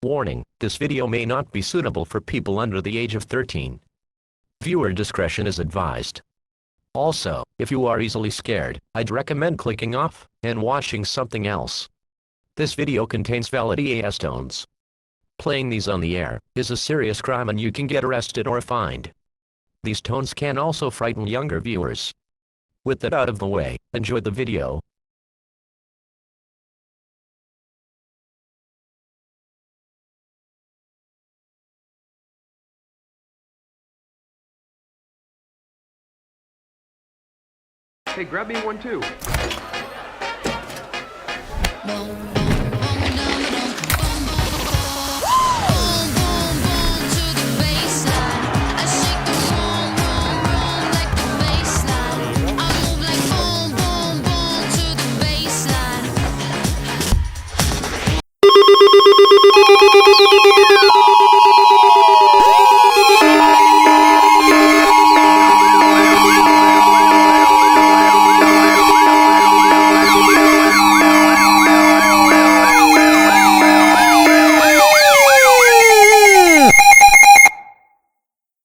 Warning, this video may not be suitable for people under the age of 13. Viewer discretion is advised. Also, if you are easily scared, I'd recommend clicking off and watching something else. This video contains valid EAS tones. Playing these on the air is a serious crime and you can get arrested or fined. These tones can also frighten younger viewers. With that out of the way, enjoy the video. Hey, grab me one too.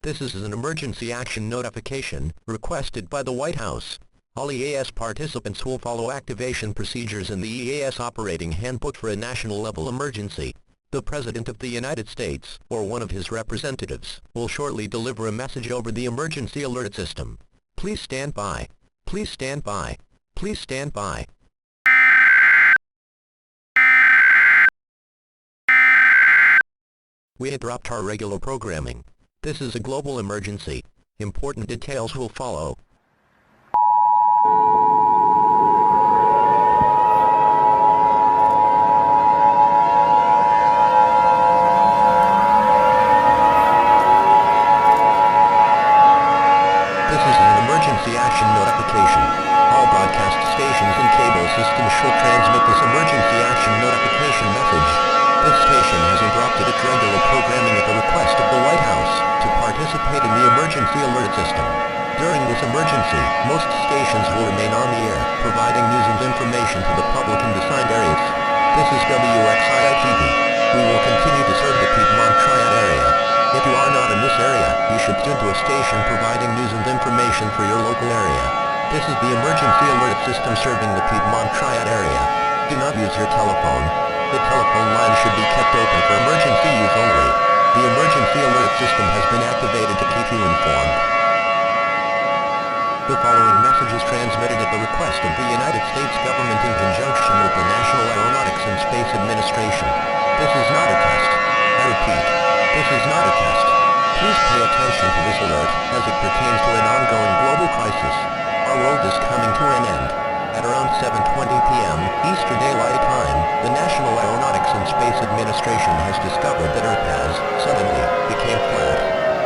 This is an emergency action notification requested by the White House. All EAS participants will follow activation procedures in the EAS operating handbook for a national-level emergency. The President of the United States, or one of his representatives, will shortly deliver a message over the emergency alert system. Please stand by. Please stand by. Please stand by. We interrupt our regular programming. This is a global emergency. Important details will follow. This is an emergency action notification. All broadcast stations and cable systems should transmit this emergency action notification message. This station has interrupted its regular programming at the request of the White House to participate in the emergency alert system. During this emergency, most stations will remain on the air, providing news and information to the public in assigned areas. This is WXII-TV. We will continue to serve the Piedmont Triad area. If you are not in this area, you should tune to a station providing news and information for your local area. This is the emergency alert system serving the Piedmont Triad area. Do not use your telephone. The telephone line should be kept open for emergency use only. The emergency alert system has been activated to keep you informed. The following message is transmitted at the request of the United States government in conjunction with the National Aeronautics and Space Administration. This is not a test. I repeat, this is not a test. Please pay attention to this alert as it pertains to an ongoing global crisis. Our world is coming to an end. At around 7:20 p.m. Eastern Daylight Time, the National Aeronautics and Space Administration has discovered that Earth has, suddenly, became flat.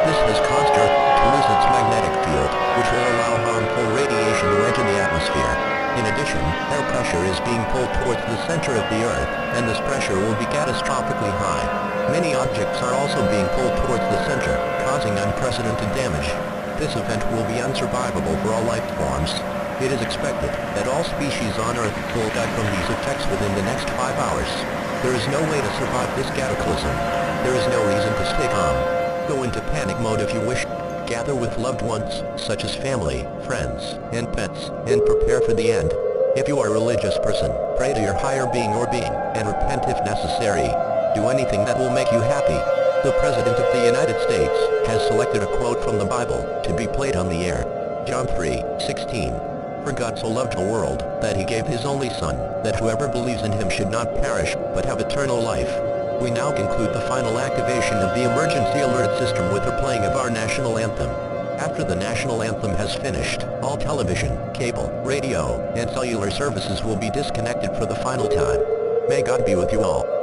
This has caused Earth to lose its magnetic field, which will allow harmful radiation to enter the atmosphere. In addition, air pressure is being pulled towards the center of the Earth, and this pressure will be catastrophically high. Many objects are also being pulled towards the center, causing unprecedented damage. This event will be unsurvivable for all life forms. It is expected that all species on Earth will die from these effects within the next 5 hours. There is no way to survive this cataclysm. There is no reason to stay calm. Go into panic mode if you wish. Gather with loved ones, such as family, friends, and pets, and prepare for the end. If you are a religious person, pray to your higher being or being, and repent if necessary. Do anything that will make you happy. The President of the United States has selected a quote from the Bible to be played on the air. John 3:16. For God so loved the world, that he gave his only Son, that whoever believes in him should not perish, but have eternal life. We now conclude the final activation of the emergency alert system with the playing of our national anthem. After the national anthem has finished, all television, cable, radio, and cellular services will be disconnected for the final time. May God be with you all.